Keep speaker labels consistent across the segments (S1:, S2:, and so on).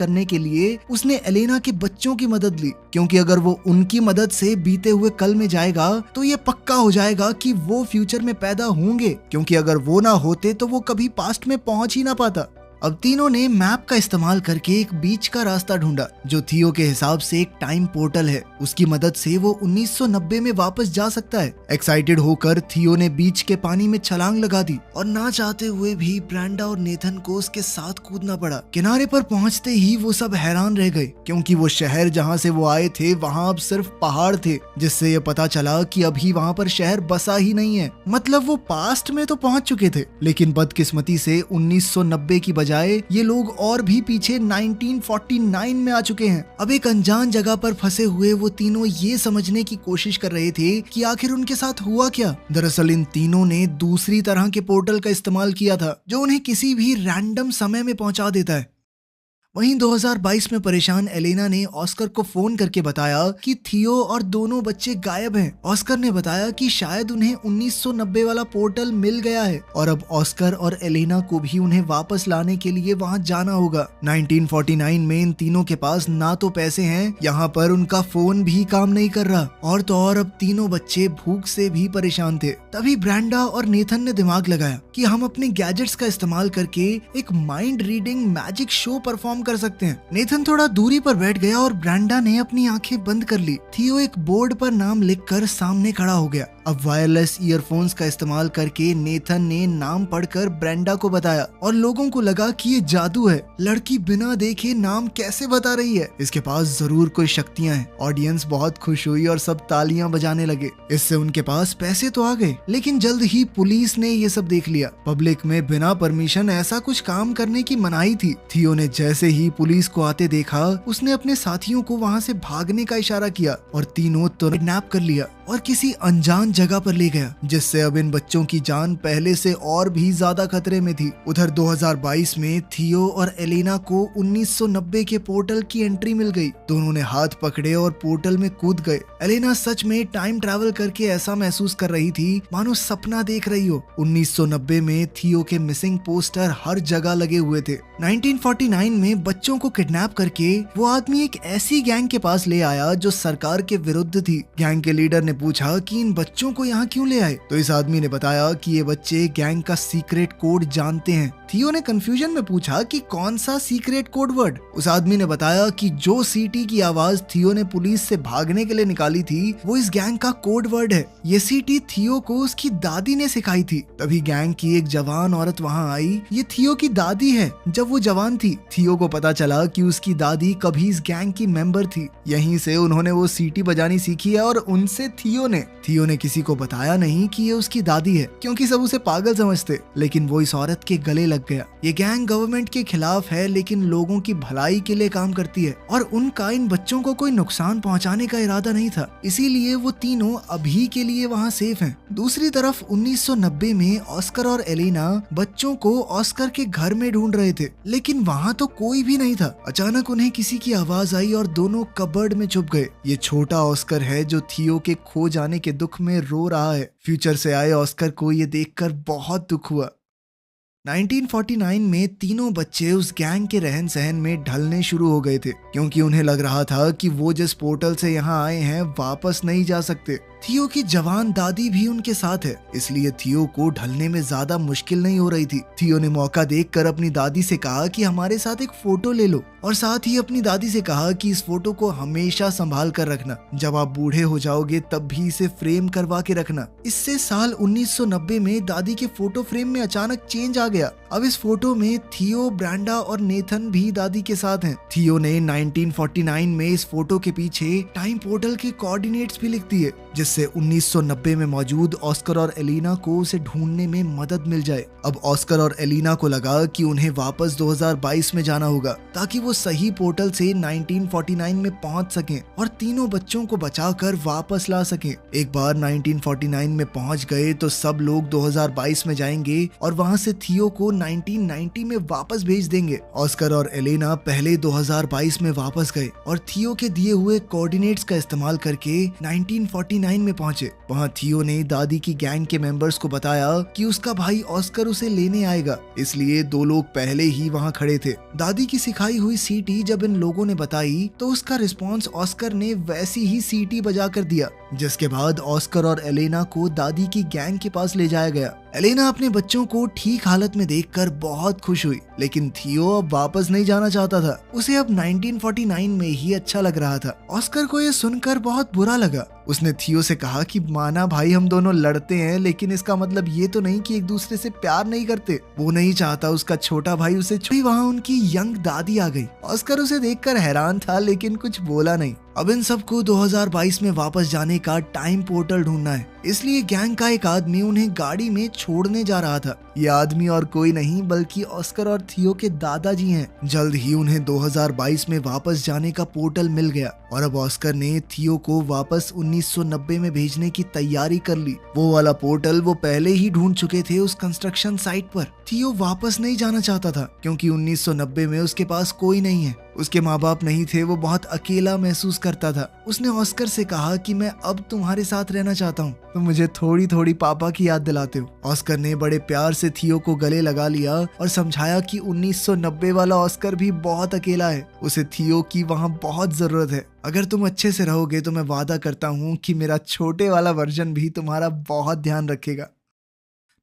S1: करने के लिए उसने एलेना के बच्चों की मदद ली, क्योंकि अगर वो उनकी मदद से बीते हुए कल में जाएगा तो ये पक्का हो जाएगा कि वो फ्यूचर में पैदा होंगे, क्योंकि अगर वो ना होते तो वो कभी पास्ट में पहुंच ही ना पाता। अब तीनों ने मैप का इस्तेमाल करके एक बीच का रास्ता ढूंढा जो थियो के हिसाब से एक टाइम पोर्टल है। उसकी मदद से वो 1990 में वापस जा सकता है। एक्साइटेड होकर थियो ने बीच के पानी में छलांग लगा दी और ना चाहते हुए भी ब्रेंडा और नेथन को उसके साथ कूदना पड़ा। किनारे पर पहुंचते ही वो सब हैरान रह गए, क्योंकि वो शहर जहाँ से वो आए थे वहाँ अब सिर्फ पहाड़ थे, जिससे ये पता चला कि अभी वहाँ पर शहर बसा ही नहीं है। मतलब वो पास्ट में तो पहुंच चुके थे, लेकिन बदकिस्मती से 1990 की ये लोग और भी पीछे 1949 में आ चुके हैं। अब एक अनजान जगह पर फंसे हुए वो तीनों ये समझने की कोशिश कर रहे थे कि आखिर उनके साथ हुआ क्या। दरअसल इन तीनों ने दूसरी तरह के पोर्टल का इस्तेमाल किया था जो उन्हें किसी भी रैंडम समय में पहुंचा देता है। वहीं 2022 में परेशान एलेना ने ऑस्कर को फोन करके बताया कि थियो और दोनों बच्चे गायब हैं। ऑस्कर ने बताया कि शायद उन्हें 1990 वाला पोर्टल मिल गया है और अब ऑस्कर और एलेना को भी उन्हें वापस लाने के लिए वहां जाना होगा। 1949 में इन तीनों के पास ना तो पैसे हैं, यहाँ पर उनका फोन भी काम नहीं कर रहा, और तो और अब तीनों बच्चे भूख से भी परेशान थे। तभी ब्रेंडा और नेथन ने दिमाग लगाया कि हम अपने गैजेट्स का इस्तेमाल करके एक mind reading magic show perform कर सकते हैं। नेथन थोड़ा दूरी पर बैठ गया और ब्रेंडा ने अपनी आंखें बंद कर ली। थियो एक बोर्ड पर नाम लिखकर सामने खड़ा हो गया। अब वायरलेस ईयरफोन्स का इस्तेमाल करके नेथन ने नाम पढ़कर ब्रेंडा को बताया और लोगों को लगा कि ये जादू है। लड़की बिना देखे नाम कैसे बता रही है, इसके पास जरूर कोई शक्तियां हैं। ऑडियंस बहुत खुश हुई और सब तालियां बजाने लगे। इससे उनके पास पैसे तो आ गए, लेकिन जल्द ही पुलिस ने ये सब देख लिया। पब्लिक में बिना परमिशन ऐसा कुछ काम करने की मनाही थी। थियो ने जैसे ही पुलिस को आते देखा, उसने अपने साथियों को वहां से भागने का इशारा किया और तीनों तो किडनैप कर लिया और किसी अनजान जगह पर ले गया, जिससे अब इन बच्चों की जान पहले से और भी ज्यादा खतरे में थी। उधर 2022 में थियो और एलेना को 1990 के पोर्टल की एंट्री मिल गई। दोनों ने हाथ पकड़े और पोर्टल में कूद गए। एलेना सच में टाइम ट्रैवल करके ऐसा महसूस कर रही थी मानो सपना देख रही हो। 1990 में थियो के मिसिंग पोस्टर हर जगह लगे हुए थे। 1949 में बच्चों को किडनैप करके वो आदमी एक ऐसी गैंग के पास ले आया जो सरकार के विरुद्ध थी। गैंग के लीडर ने पूछा कि इन बच्चों को यहाँ क्यों ले आए, तो इस आदमी ने बताया कि ये बच्चे गैंग का सीक्रेट कोड जानते हैं। थियो ने कंफ्यूजन में पूछा कि कौन सा सीक्रेट कोड वर्ड। उस आदमी ने बताया कि जो सीटी की आवाज थियो ने पुलिस से भागने के लिए निकाली थी वो इस गैंग का कोड वर्ड है। ये सीटी थियो को उसकी दादी ने सिखाई थी। तभी गैंग की एक जवान औरत वहाँ आई। ये थियो की दादी है जब वो जवान थी। थियो को पता चला कि उसकी दादी कभी इस गैंग की मेंबर थी। यहीं से उन्होंने वो सीटी बजानी सीखी है और उनसे थियो ने किसी को बताया नहीं कि ये उसकी दादी है, क्योंकि सब उसे पागल समझते, लेकिन वो इस औरत के गले लग गया। ये गैंग गवर्नमेंट के खिलाफ है, लेकिन लोगों की भलाई के लिए काम करती है और उनका इन बच्चों को कोई नुकसान पहुंचाने का इरादा नहीं था, इसीलिए वो तीनों अभी के लिए वहाँ सेफ हैं। दूसरी तरफ 1990 में ऑस्कर और एलेना बच्चों को ऑस्कर के घर में ढूंढ रहे थे, लेकिन वहाँ तो कोई भी नहीं था। अचानक उन्हें किसी की आवाज आई और दोनों कबर्ड में छुप गए। ये छोटा ऑस्कर है जो थियो के खो जाने के दुख में रो रहा है। फ्यूचर से आए ऑस्कर को ये देखकर बहुत दुख हुआ। 1949 में तीनों बच्चे उस गैंग के रहन सहन में ढलने शुरू हो गए थे, क्योंकि उन्हें लग रहा था कि वो जिस पोर्टल से यहाँ आए हैं वापस नहीं जा सकते। थियो की जवान दादी भी उनके साथ है, इसलिए थियो को ढलने में ज्यादा मुश्किल नहीं हो रही थी। थियो ने मौका देखकर अपनी दादी से कहा कि हमारे साथ एक फोटो ले लो, और साथ ही अपनी दादी से कहा कि इस फोटो को हमेशा संभाल कर रखना, जब आप बूढ़े हो जाओगे तब भी इसे फ्रेम करवा के रखना। इससे साल 1990 में दादी के फोटो फ्रेम में अचानक चेंज आ गया। अब इस फोटो में थियो, ब्रेंडा और नेथन भी दादी के साथ हैं। थियो ने 1949 में इस फोटो के पीछे टाइम पोर्टल के कोऑर्डिनेट्स भी लिख दिए, जिससे 1990 में मौजूद ऑस्कर और एलेना को उसे ढूंढने में मदद मिल जाए। अब ऑस्कर और एलेना को लगा कि उन्हें वापस 2022 में जाना होगा, ताकि वो सही पोर्टल से 1949 में पहुंच सकें और तीनों बच्चों को बचाकर वापस ला सकें। एक बार 1949 में पहुंच गए तो सब लोग 2022 में जाएंगे और वहां से थियो को 1990 में वापस भेज देंगे। ऑस्कर और एलेना पहले 2022 में वापस गए और थियो के दिए हुए कोऑर्डिनेट्स का इस्तेमाल करके 1949 में पहुंचे। वहां थियो ने दादी की गैंग के मेंबर्स को बताया कि उसका भाई ऑस्कर उसे लेने आएगा, इसलिए दो लोग पहले ही वहां खड़े थे। दादी की सिखाई हुई सीटी जब इन लोगों ने बताई तो उसका रिस्पॉन्स ऑस्कर ने वैसी ही सीटी बजा कर दिया, जिसके बाद ऑस्कर और एलेना को दादी की गैंग के पास ले जाया गया। एलेना अपने बच्चों को ठीक हालत में देखकर बहुत खुश हुई, लेकिन थियो अब वापस नहीं जाना चाहता था। उसे अब 1949 में ही अच्छा लग रहा था। ऑस्कर को यह सुनकर बहुत बुरा लगा। उसने थियो से कहा कि माना भाई हम दोनों लड़ते हैं, लेकिन इसका मतलब ये तो नहीं कि एक दूसरे से प्यार नहीं करते। वो नहीं चाहता उसका छोटा भाई उसे छोड़ी। वहाँ उनकी यंग दादी आ गई। ऑस्कर उसे देखकर हैरान था, लेकिन कुछ बोला नहीं। अब इन सबको 2022 में वापस जाने का टाइम पोर्टल ढूंढना है, इसलिए गैंग का एक आदमी उन्हें गाड़ी में छोड़ने जा रहा था। ये आदमी और कोई नहीं बल्कि ऑस्कर और थियो के दादाजी हैं। जल्द ही उन्हें 2022 में वापस जाने का पोर्टल मिल गया और अब ऑस्कर ने थियो को वापस 1990 में भेजने की तैयारी कर ली। वो वाला पोर्टल वो पहले ही ढूंढ चुके थे उस कंस्ट्रक्शन साइट पर। थियो वापस नहीं जाना चाहता था क्योंकि 1990 में उसके पास कोई नहीं है। उसके माँ बाप नहीं थे, वो बहुत अकेला महसूस करता था। उसने ऑस्कर से कहा कि मैं अब तुम्हारे साथ रहना चाहता हूँ, तुम मुझे थोड़ी थोड़ी पापा की याद दिलाते हो। ऑस्कर ने बड़े प्यार से थियो को गले लगा लिया और समझाया कि 1990 वाला ऑस्कर भी बहुत अकेला है, उसे थियो की वहाँ बहुत जरूरत है। अगर तुम अच्छे से रहोगे तो मैं वादा करता हूँ कि मेरा छोटे वाला वर्जन भी तुम्हारा बहुत ध्यान रखेगा।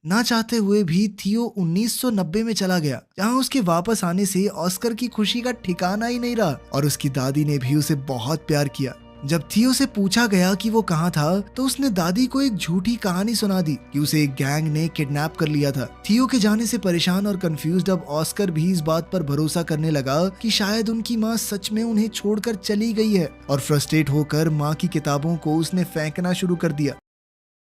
S1: ना चाहते हुए भी थियो 1990 में चला गया, जहां उसके वापस आने से ऑस्कर की खुशी का ठिकाना ही नहीं रहा और उसकी दादी ने भी उसे बहुत प्यार किया। जब थियो से पूछा गया कि वो कहाँ था, तो उसने दादी को एक झूठी कहानी सुना दी कि उसे एक गैंग ने किडनैप कर लिया था। थियो के जाने से परेशान और कंफ्यूज्ड अब ऑस्कर भी इस बात पर भरोसा करने लगा कि शायद उनकी माँ सच में उन्हें छोड़कर चली गई है और फ्रस्ट्रेट होकर माँ की किताबों को उसने फेंकना शुरू कर दिया।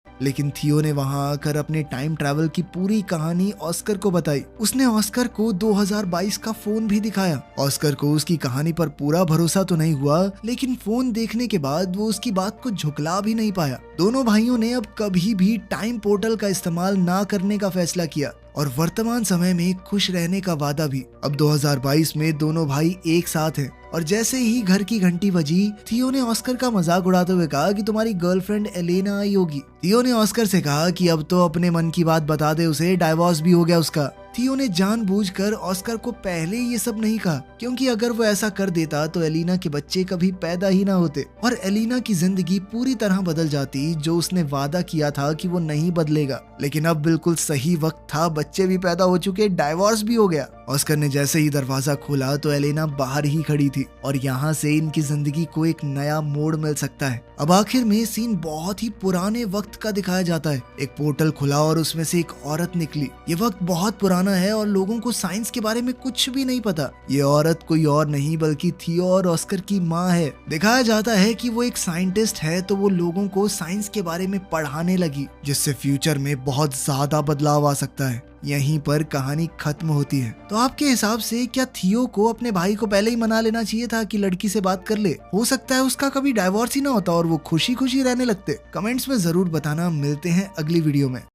S1: लेकिन थियो ने वहां आकर अपने टाइम ट्रैवल की पूरी कहानी ऑस्कर को बताई। उसने ऑस्कर को 2022 का फोन भी दिखाया। ऑस्कर को उसकी कहानी पर पूरा भरोसा तो नहीं हुआ, लेकिन फोन देखने के बाद वो उसकी बात को झुकला भी नहीं पाया। दोनों भाइयों ने अब कभी भी टाइम पोर्टल का इस्तेमाल ना करने का फैसला किया और वर्तमान समय में खुश रहने का वादा भी। अब 2022 में दोनों भाई एक साथ हैं और जैसे ही घर की घंटी बजी, थियो ने ऑस्कर का मजाक उड़ाते हुए कहा कि तुम्हारी गर्लफ्रेंड एलेना आई होगी। थियो ने ऑस्कर से कहा कि अब तो अपने मन की बात बता दे उसे, डाइवोर्स भी हो गया उसका। थियो ने जानबूझकर ऑस्कर को पहले ये सब नहीं कहा, क्योंकि अगर वो ऐसा कर देता तो एलिना के बच्चे कभी पैदा ही ना होते और एलिना की जिंदगी पूरी तरह बदल जाती, जो उसने वादा किया था कि वो नहीं बदलेगा। लेकिन अब बिल्कुल सही वक्त था, बच्चे भी पैदा हो चुके, डाइवोर्स भी हो गया। ऑस्कर ने जैसे ही दरवाजा खोला तो एलेना बाहर ही खड़ी थी और यहाँ से इनकी जिंदगी को एक नया मोड़ मिल सकता है। अब आखिर में सीन बहुत ही पुराने वक्त का दिखाया जाता है। एक पोर्टल खुला और उसमें से एक औरत निकली। ये वक्त बहुत पुराना है और लोगों को साइंस के बारे में कुछ भी नहीं पता। ये औरत कोई और नहीं बल्कि थियो और ऑस्कर की माँ है। दिखाया जाता है कि वो एक साइंटिस्ट है, तो वो लोगों को साइंस के बारे में पढ़ाने लगी, जिससे फ्यूचर में बहुत ज्यादा बदलाव आ सकता है। यहीं पर कहानी खत्म होती है। तो आपके हिसाब से क्या थियो को अपने भाई को पहले ही मना लेना चाहिए था कि लड़की से बात कर ले? हो सकता है उसका कभी डाइवोर्स ही ना होता और वो खुशी खुशी रहने लगते। कमेंट्स में जरूर बताना। मिलते हैं अगली वीडियो में।